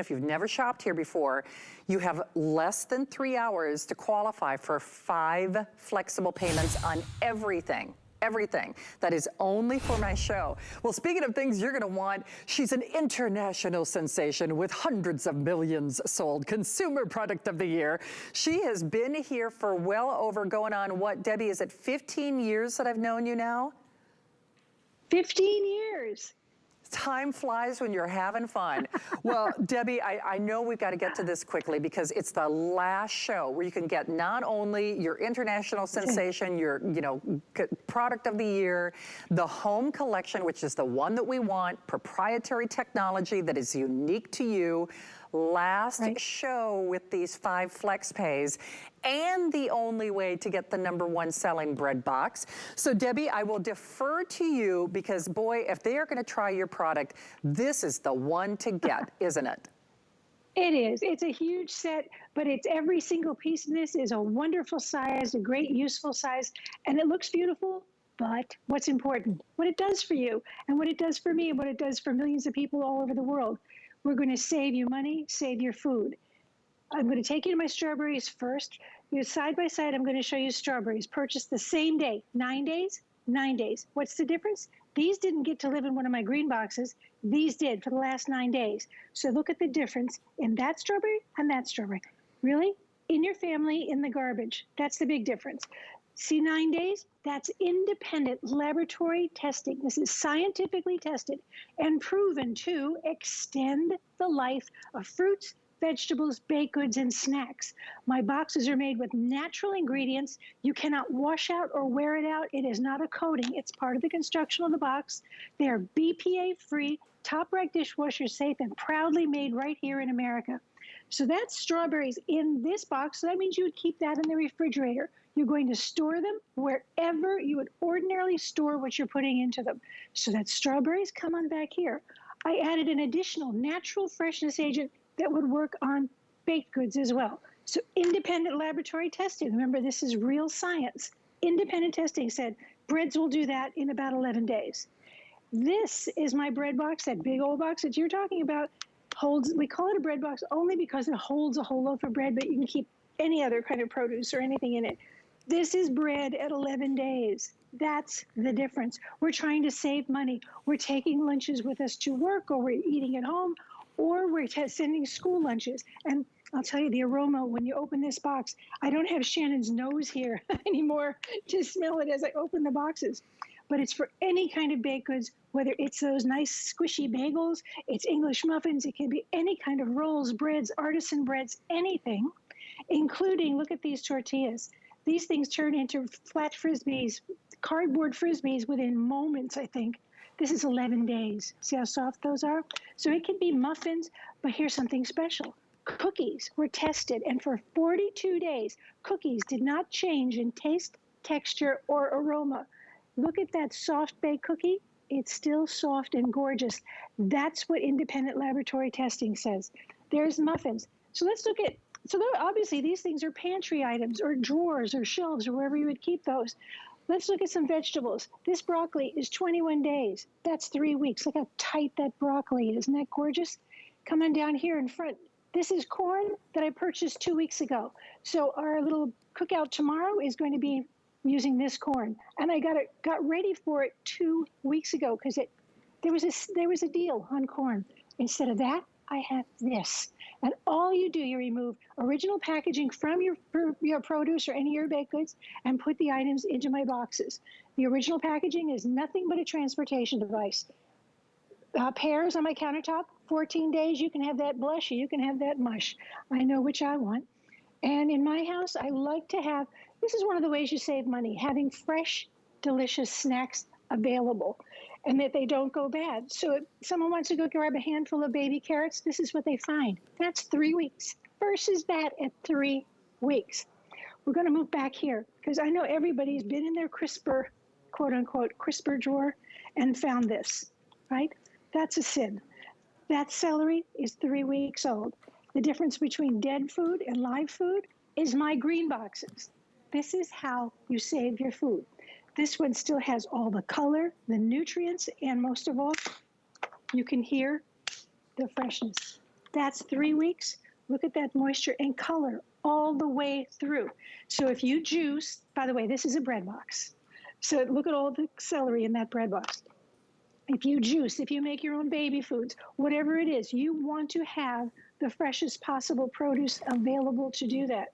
If you've never shopped here before, you have less than 3 hours to qualify for 5 flexible payments on everything. Everything. That is only for my show. Well, speaking of things you're gonna want, she's an international sensation with hundreds of millions sold. Consumer Product of the Year. She has been here for well over going on, what, Debbie, is it 15 years that I've known you now? 15 years. Time flies when you're having fun. Well, Debbie, I know we've got to get to this quickly because it's the last show where you can get not only your international sensation, your product of the year, the home collection, which is the one that we want, proprietary technology that is unique to you, last show with these 5 flex pays, and the only way to get the #1 selling bread box. So Debbie, I will defer to you because boy, if they are gonna try your product, this is the one to get, isn't it? It is. It's a huge set, but it's every single piece of this is a wonderful size, a great useful size, and it looks beautiful. But what's important, what it does for you, and what it does for me, and what it does for millions of people all over the world. We're going to save you money, save your food. I'm going to take you to my strawberries first. Side by side, I'm going to show you strawberries purchased the same day. 9 days, 9 days. What's the difference? These didn't get to live in one of my green boxes. These did for the last 9 days. So look at the difference in that strawberry and that strawberry. Really? In your family, in the garbage. That's the big difference. See, 9 days? That's independent laboratory testing. This is scientifically tested and proven to extend the life of fruits, vegetables, baked goods, and snacks. My boxes are made with natural ingredients. You cannot wash out or wear it out. It is not a coating. It's part of the construction of the box. They are BPA-free, top-rack dishwasher safe, and proudly made right here in America. So that's strawberries in this box. So that means you would keep that in the refrigerator. You're going to store them wherever you would ordinarily store what you're putting into them. So that strawberries come on back here. I added an additional natural freshness agent that would work on baked goods as well. So independent laboratory testing. Remember, this is real science. Independent testing said breads will do that in about 11 days. This is my bread box, that big old box that you're talking about. We call it a bread box only because it holds a whole loaf of bread, but you can keep any other kind of produce or anything in it. This is bread at 11 days. That's the difference. We're trying to save money. We're taking lunches with us to work, or we're eating at home, or we're sending school lunches. And I'll tell you, the aroma, when you open this box, I don't have Shannon's nose here anymore to smell it as I open the boxes. But it's for any kind of baked goods, whether it's those nice squishy bagels, it's English muffins, it can be any kind of rolls, breads, artisan breads, anything, including, look at these tortillas. These things turn into flat Frisbees, cardboard Frisbees within moments, I think. This is 11 days. See how soft those are? So it can be muffins, but here's something special. Cookies were tested, and for 42 days, cookies did not change in taste, texture, or aroma. Look at that soft baked cookie. It's still soft and gorgeous. That's what independent laboratory testing says. There's muffins. So let's look at, obviously these things are pantry items or drawers or shelves or wherever you would keep those. Let's look at some vegetables. This broccoli is 21 days. That's 3 weeks. Look how tight that broccoli is. Isn't that gorgeous? Come on down here in front. This is corn that I purchased 2 weeks ago. So our little cookout tomorrow is going to be using this corn. And I got ready for it 2 weeks ago because there was a deal on corn. Instead of that, I have this. And all you do, you remove original packaging from your produce or any of your baked goods and put the items into my boxes. The original packaging is nothing but a transportation device. Pears on my countertop, 14 days, you can have that blush, you can have that mush. I know which I want. And in my house, I like to have, this is one of the ways you save money, having fresh, delicious snacks available and that they don't go bad. So if someone wants to go grab a handful of baby carrots, this is what they find. That's 3 weeks versus that at 3 weeks. We're going to move back here because I know everybody's been in their crisper, quote unquote, crisper drawer and found this, right? That's a sin. That celery is 3 weeks old. The difference between dead food and live food is my green boxes. This is how you save your food. This one still has all the color, the nutrients, and most of all, you can hear the freshness. That's 3 weeks. Look at that moisture and color all the way through. So if you juice, by the way, this is a bread box. So look at all the celery in that bread box. If you juice, if you make your own baby foods, whatever it is, you want to have the freshest possible produce available to do that.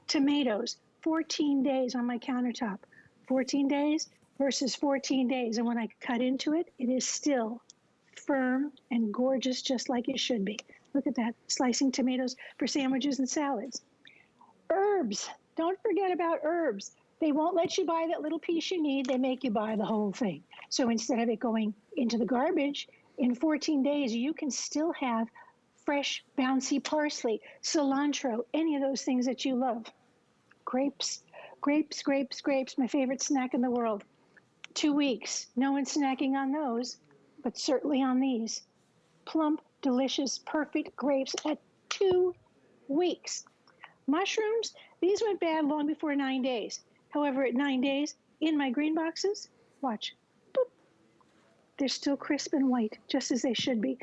Tomatoes, 14 days on my countertop. 14 days versus 14 days. And when I cut into it, it is still firm and gorgeous, just like it should be. Look at that, slicing tomatoes for sandwiches and salads. Herbs, don't forget about herbs. They won't let you buy that little piece you need. They make you buy the whole thing. So instead of it going into the garbage, in 14 days, you can still have fresh, bouncy parsley, cilantro, any of those things that you love. Grapes, grapes, grapes, grapes, my favorite snack in the world. 2 weeks, no one's snacking on those, but certainly on these. Plump, delicious, perfect grapes at 2 weeks. Mushrooms, these went bad long before 9 days. However, at 9 days, in my green boxes, watch, boop, they're still crisp and white, just as they should be.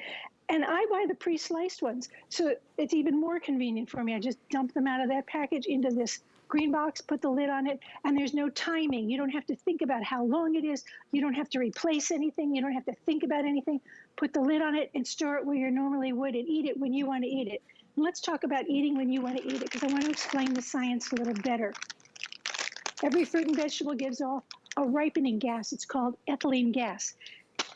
And I buy the pre-sliced ones, so it's even more convenient for me. I just dump them out of that package into this green box, put the lid on it, and there's no timing. You don't have to think about how long it is. You don't have to replace anything. You don't have to think about anything. Put the lid on it and store it where you normally would and eat it when you want to eat it. And let's talk about eating when you want to eat it, because I want to explain the science a little better. Every fruit and vegetable gives off a ripening gas. It's called ethylene gas.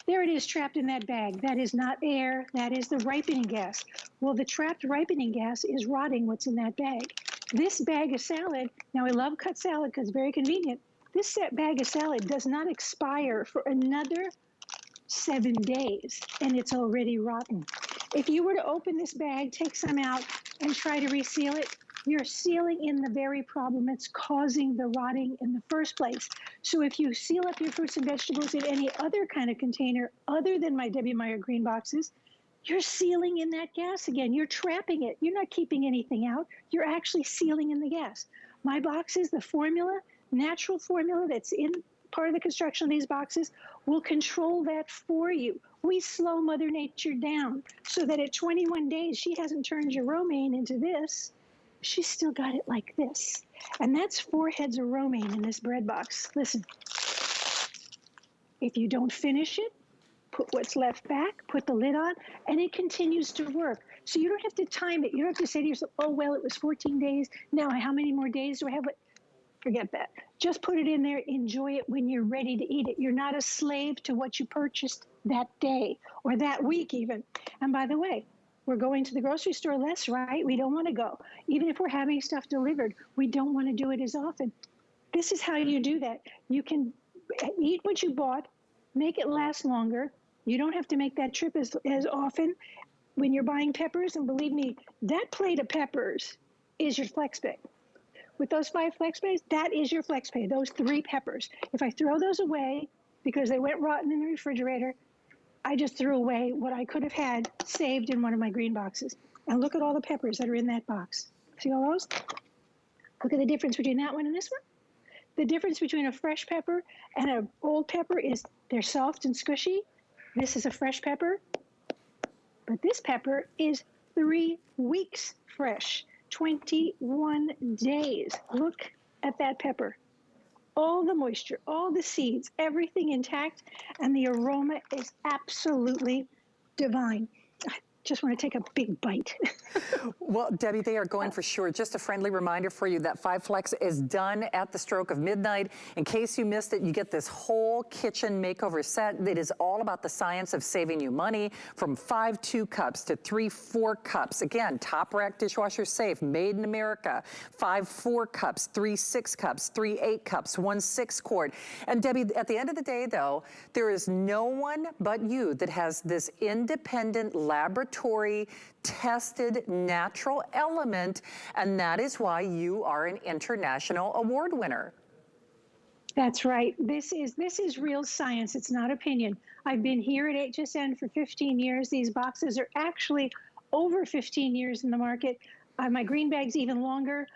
There it is, trapped in that bag. That is not air. That is the ripening gas. Well, the trapped ripening gas is rotting what's in that bag. This bag of salad, now I love cut salad because it's very convenient. This bag of salad does not expire for another 7 days, and it's already rotten. If you were to open this bag, take some out, and try to reseal it, you're sealing in the very problem that's causing the rotting in the first place. So if you seal up your fruits and vegetables in any other kind of container other than my Debbie Meyer GreenBoxes, you're sealing in that gas again. You're trapping it. You're not keeping anything out. You're actually sealing in the gas. My boxes, the formula, natural formula that's in part of the construction of these boxes, will control that for you. We slow Mother Nature down so that at 21 days, she hasn't turned your romaine into this. She's still got it like this. And that's 4 heads of romaine in this bread box. Listen, if you don't finish it, put what's left back, put the lid on, and it continues to work. So you don't have to time it. You don't have to say to yourself, oh, well, it was 14 days. Now, how many more days do I have? Forget that. Just put it in there. Enjoy it when you're ready to eat it. You're not a slave to what you purchased that day or that week even. And by the way, we're going to the grocery store less, right? We don't want to go. Even if we're having stuff delivered, we don't want to do it as often. This is how you do that. You can eat what you bought, make it last longer. You don't have to make that trip as often when you're buying peppers. And believe me, that plate of peppers is your flex pay. With those 5 flex pays, that is your flex pay, those 3 peppers. If I throw those away because they went rotten in the refrigerator, I just threw away what I could have had saved in one of my green boxes. And look at all the peppers that are in that box. See all those? Look at the difference between that one and this one. The difference between a fresh pepper and an old pepper is they're soft and squishy. This is a fresh pepper, but this pepper is 3 weeks fresh, 21 days. Look at that pepper. All the moisture, all the seeds, everything intact, and the aroma is absolutely divine. I just want to take a big bite. Well, Debbie, they are going for sure. Just a friendly reminder for you that 5 Flex is done at the stroke of midnight. In case you missed it, you get this whole kitchen makeover set. It is all about the science of saving you money, from 5 2 cups to 3 4 cups. Again, top rack dishwasher safe, made in America. 5 4 cups, 3 6 cups, 3 8 cups, 1 6 quart. And Debbie, at the end of the day, though, there is no one but you that has this independent laboratory tested natural element, and that is why you are an international award winner. That's right. This is real science. It's not opinion. I've been here at HSN for 15 years. These boxes are actually over 15 years in the market. My green bag's even longer.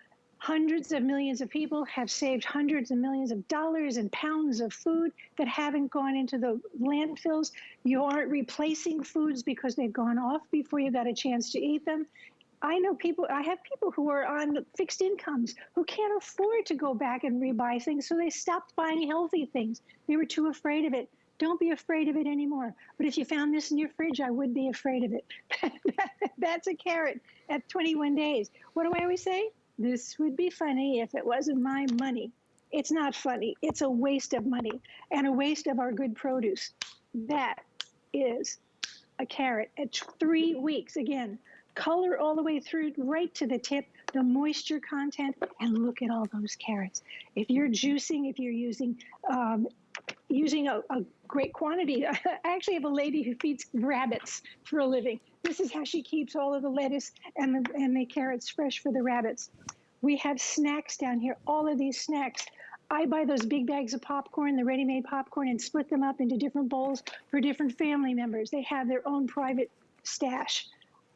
Hundreds of millions of people have saved hundreds of millions of dollars and pounds of food that haven't gone into the landfills. You aren't replacing foods because they've gone off before you got a chance to eat them. I have people who are on fixed incomes who can't afford to go back and rebuy things, so they stopped buying healthy things. They were too afraid of it. Don't be afraid of it anymore. But if you found this in your fridge, I would be afraid of it. That's a carrot at 21 days. What do I always say? This would be funny if it wasn't my money. It's not funny. It's a waste of money and a waste of our good produce. That is a carrot at 3 weeks. Again, color all the way through, right to the tip, the moisture content, and look at all those carrots. If you're juicing, if you're using a great quantity, I actually have a lady who feeds rabbits for a living. This is how she keeps all of the lettuce and the carrots fresh for the rabbits. We have snacks down here, all of these snacks. I buy those big bags of popcorn, the ready-made popcorn, and split them up into different bowls for different family members. They have their own private stash.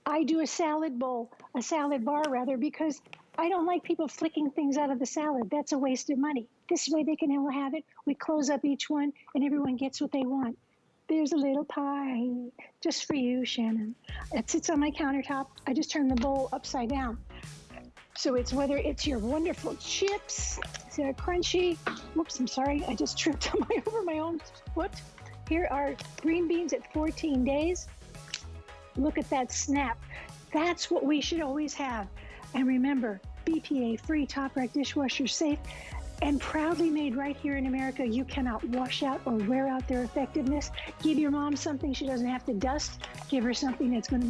I do a salad bar rather, because I don't like people flicking things out of the salad. That's a waste of money. This way they can all have it. We close up each one and everyone gets what they want. There's a little pie just for you, Shannon. It sits on my countertop. I just turn the bowl upside down. So it's whether it's your wonderful chips, they're crunchy. Whoops, I'm sorry. I just tripped over my own foot. Here are green beans at 14 days. Look at that snap. That's what we should always have. And remember, BPA-free, top rack dishwasher safe, and proudly made right here in America. You cannot wash out or wear out their effectiveness. Give your mom something she doesn't have to dust. Give her something that's going to